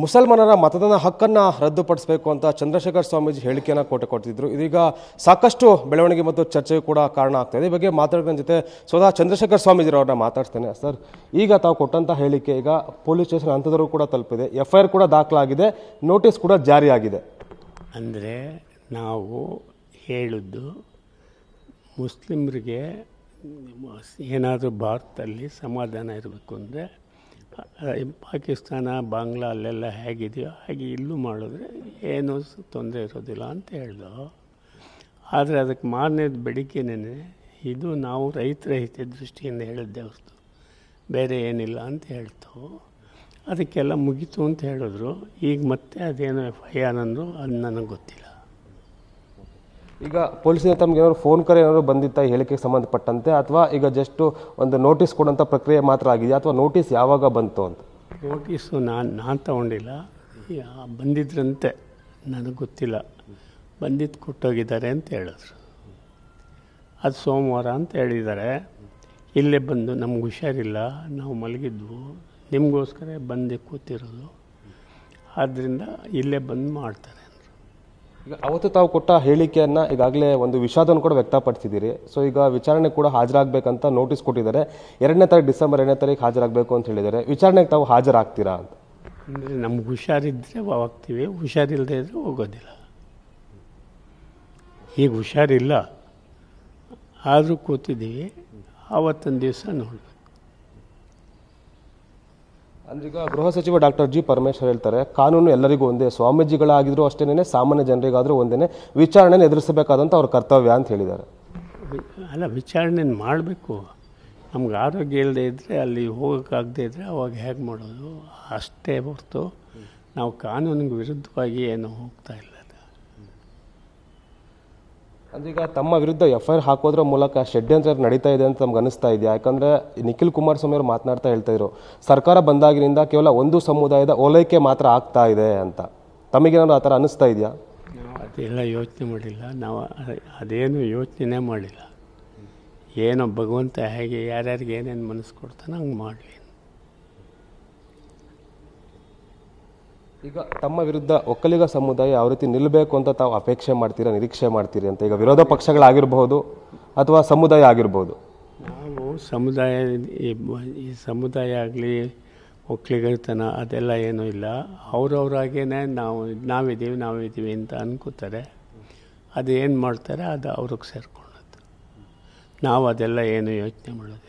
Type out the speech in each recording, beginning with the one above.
ಮುಸಲ್ಮಾನರ ಮತದಾನ ಹಕ್ಕನ್ನು ರದ್ದುಪಡಿಸಬೇಕು ಅಂತ ಚಂದ್ರಶೇಖರ್ ಸ್ವಾಮೀಜಿ ಹೇಳಿಕೆಯನ್ನು ಕೊಟ್ಟಿದ್ರು. ಇದೀಗ ಸಾಕಷ್ಟು ಬೆಳವಣಿಗೆ ಮತ್ತು ಚರ್ಚೆಗೂ ಕೂಡ ಕಾರಣ ಆಗ್ತಾಯಿದೆ. ಈ ಬಗ್ಗೆ ಮಾತಾಡೋದ್ರ ಜೊತೆ ಸ್ವತಃ ಚಂದ್ರಶೇಖರ್ ಸ್ವಾಮೀಜಿರವ್ರನ್ನ ಮಾತಾಡ್ತೇನೆ. ಸರ್, ಈಗ ತಾವು ಕೊಟ್ಟಂಥ ಹೇಳಿಕೆ ಈಗ ಪೊಲೀಸ್ ಸ್ಟೇಷನ್ ಹಂತದವರೆಗೂ ಕೂಡ ತಲುಪಿದೆ, FIR ಕೂಡ ದಾಖಲಾಗಿದೆ, ನೋಟಿಸ್ ಕೂಡ ಜಾರಿಯಾಗಿದೆ. ಅಂದರೆ ನಾವು ಹೇಳಿದ್ದು ಮುಸ್ಲಿಮರಿಗೆ ಏನಾದರೂ ಭಾರತದಲ್ಲಿ ಸಮಾಧಾನ ಇರಬೇಕು ಅಂದರೆ ಪಾಕಿಸ್ತಾನ ಬಾಂಗ್ಲಾ ಅಲ್ಲೆಲ್ಲ ಹೇಗಿದೆಯೋ ಹಾಗೆ ಇಲ್ಲೂ ಮಾಡಿದ್ರೆ ಏನೂ ತೊಂದರೆ ಇರೋದಿಲ್ಲ ಅಂತ ಹೇಳ್ದು. ಆದರೆ ಅದಕ್ಕೆ ಮಾರನೇದು ಬೆಳಿಗ್ಗೆನೇ ಇದು ನಾವು ರೈತರ ಹಿತದೃಷ್ಟಿಯಿಂದ ಹೇಳಿದ್ದೆ ಹೊರತು ಬೇರೆ ಏನಿಲ್ಲ ಅಂತ ಹೇಳ್ತು. ಅದಕ್ಕೆಲ್ಲ ಮುಗೀತು ಅಂತ ಹೇಳಿದ್ರು. ಈಗ ಮತ್ತೆ ಅದೇನೋ FIR ಅಂದರು, ಅದು ನನಗೆ ಗೊತ್ತಿಲ್ಲ. ಈಗ ಪೊಲೀಸಿನ ತಮ್ಗೆ ಏನಾದ್ರು ಫೋನ್ ಕರೆ ಏನಾದ್ರು ಬಂದಿತ್ತಾ ಈ ಹೇಳಿಕೆಗೆ ಸಂಬಂಧಪಟ್ಟಂತೆ, ಅಥವಾ ಈಗ ಜಸ್ಟ್ ಒಂದು ನೋಟಿಸ್ ಕೊಡೋಂಥ ಪ್ರಕ್ರಿಯೆ ಮಾತ್ರ ಆಗಿದೆಯಾ, ಅಥವಾ ನೋಟಿಸ್ ಯಾವಾಗ ಬಂತು ಅಂತ? ನೋಟಿಸು ನಾನು ತಗೊಂಡಿಲ್ಲ, ಬಂದಿದ್ರಂತೆ, ನನಗೆ ಗೊತ್ತಿಲ್ಲ. ಬಂದಿದ್ದು ಕೊಟ್ಟೋಗಿದ್ದಾರೆ ಅಂತ ಹೇಳಿದ್ರು. ಅದು ಸೋಮವಾರ ಅಂತ ಹೇಳಿದ್ದಾರೆ. ಇಲ್ಲೇ ಬಂದು ನಮ್ಗೆ ಹುಷಾರಿಲ್ಲ, ನಾವು ಮಲಗಿದ್ವು, ನಿಮಗೋಸ್ಕರ ಬಂದು ಕೂತಿರೋದು, ಆದ್ದರಿಂದ ಇಲ್ಲೇ ಬಂದು ಮಾಡ್ತಾರೆ. ಈಗ ಅವತ್ತು ತಾವು ಕೊಟ್ಟ ಹೇಳಿಕೆಯನ್ನು ಈಗಾಗಲೇ ಒಂದು ವಿಷಾದವನ್ನು ಕೂಡ ವ್ಯಕ್ತಪಡಿಸಿದ್ದೀರಿ. ಸೊ ಈಗ ವಿಚಾರಣೆ ಕೂಡ ಹಾಜರಾಗಬೇಕಂತ ನೋಟಿಸ್ ಕೊಟ್ಟಿದ್ದಾರೆ. 2ನೇ ತಾರೀಕು ಡಿಸೆಂಬರ್ 2ನೇ ತಾರೀಕು ಹಾಜರಾಗಬೇಕು ಅಂತ ಹೇಳಿದ್ದಾರೆ. ವಿಚಾರಣೆಗೆ ತಾವು ಹಾಜರಾಗ್ತೀರಾ ಅಂತ? ಅಂದರೆ ನಮ್ಗೆ ಹುಷಾರಿದ್ದರೆ ಹೋಗ್ತೀವಿ, ಹುಷಾರಿಲ್ಲದೆ ಇದ್ದರೆ ಹೋಗೋದಿಲ್ಲ. ಈಗ ಹುಷಾರಿಲ್ಲ, ಆದರೂ ಕೂತಿದ್ದೀವಿ. ಆವತ್ತೊಂದು ದಿವಸ ನೋಡಬೇಕು. ಅಂದ್ರೆ ಈಗ ಗೃಹ ಸಚಿವ ಡಾಕ್ಟರ್ G. ಪರಮೇಶ್ವರ್ ಹೇಳ್ತಾರೆ, ಕಾನೂನು ಎಲ್ಲರಿಗೂ ಒಂದೇ, ಸ್ವಾಮೀಜಿಗಳಾಗಿದ್ರು ಅಷ್ಟೇನೆ, ಸಾಮಾನ್ಯ ಜನರಿಗಾದರೂ ಒಂದೇ, ವಿಚಾರಣೆಯನ್ನು ಎದುರಿಸಬೇಕಾದಂಥ ಅವ್ರ ಕರ್ತವ್ಯ ಅಂತ ಹೇಳಿದ್ದಾರೆ. ಅಲ್ಲ, ವಿಚಾರಣೆ ಮಾಡಬೇಕು. ನಮ್ಗೆ ಆರೋಗ್ಯ ಇಲ್ಲದೆ ಇದ್ದರೆ ಅಲ್ಲಿ ಹೋಗೋಕ್ಕಾಗದೇ ಇದ್ದರೆ ಅವಾಗ ಹೇಗೆ ಮಾಡೋದು ಅಷ್ಟೇ ಹೊರತು ನಾವು ಕಾನೂನಿಗೆ ವಿರುದ್ಧವಾಗಿ ಏನು ಹೋಗ್ತಾ ಇಲ್ಲ. ಅಂದೀಗ ತಮ್ಮ ವಿರುದ್ಧ FIR ಹಾಕೋದ್ರ ಮೂಲಕ ಷಡ್ಯಂತ್ರ ನಡೀತಾ ಇದೆ ಅಂತ ನಮ್ಗೆ ಅನಿಸ್ತಾ ಇದೆಯಾ? ಯಾಕಂದರೆ ನಿಖಿಲ್ ಕುಮಾರಸ್ವಾಮಿ ಅವರು ಮಾತನಾಡ್ತಾ ಹೇಳ್ತಾ ಇದ್ರು, ಸರ್ಕಾರ ಬಂದಾಗಿನಿಂದ ಕೇವಲ ಒಂದು ಸಮುದಾಯದ ಓಲೈಕೆ ಮಾತ್ರ ಆಗ್ತಾ ಇದೆ ಅಂತ. ತಮಗೇನಾದ್ರು ಆ ಥರ ಅನಿಸ್ತಾ ಇದೆಯಾ? ನಾವು ಅದೆಲ್ಲ ಯೋಚನೆ ಮಾಡಿಲ್ಲ. ನಾವು ಅದೇನು ಯೋಚನೆ ಮಾಡಿಲ್ಲ. ಏನೋ ಭಗವಂತ ಹೇಗೆ ಯಾರ್ಯಾರಿಗೆ ಏನೇನು ಮನಸ್ಸು ಕೊಡ್ತಾನೆ ಹಂಗೆ ಮಾಡಲಿ. ಈಗ ತಮ್ಮ ವಿರುದ್ಧ ಒಕ್ಕಲಿಗ ಸಮುದಾಯ ಯಾವ ರೀತಿ ನಿಲ್ಲಬೇಕು ಅಂತ ತಾವು ಅಪೇಕ್ಷೆ ಮಾಡ್ತೀರಾ, ನಿರೀಕ್ಷೆ ಮಾಡ್ತೀರಿ ಅಂತ? ಈಗ ವಿರೋಧ ಪಕ್ಷಗಳಾಗಿರ್ಬೋದು ಅಥವಾ ಸಮುದಾಯ ಆಗಿರ್ಬೋದು. ನಾವು ಸಮುದಾಯ, ಈ ಸಮುದಾಯ ಆಗಲಿ ಒಕ್ಕಲಿಗತನ ಅದೆಲ್ಲ ಏನೂ ಇಲ್ಲ. ಅವ್ರವ್ರಾಗೇ ನಾವಿದ್ದೀವಿ ಅಂತ ಅನ್ಕೋತಾರೆ. ಅದು ಏನು ಮಾಡ್ತಾರೆ ಅದು ಅವ್ರಿಗೆ ಸೇರ್ಕೊಳ್ಳೋದು. ನಾವು ಅದೆಲ್ಲ ಏನು ಯೋಚನೆ ಮಾಡೋದಿಲ್ಲ.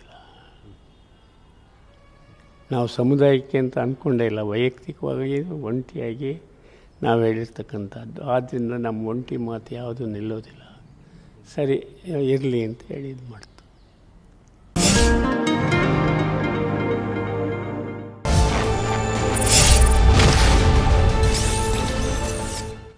ನಾವು ಸಮುದಾಯಕ್ಕೆ ಅಂತ ಅಂದ್ಕೊಂಡೇ ಇಲ್ಲ, ವೈಯಕ್ತಿಕವಾಗಿ ಒಂಟಿಯಾಗಿ ನಾವು ಹೇಳಿರ್ತಕ್ಕಂಥದ್ದು. ಆದ್ದರಿಂದ ನಮ್ಮ ಒಂಟಿ ಮಾತು ಯಾವುದೂ ನಿಲ್ಲೋದಿಲ್ಲ. ಸರಿ ಇರಲಿ ಅಂತ ಹೇಳಿ ಇದು ಮಾಡ್ತೀವಿ.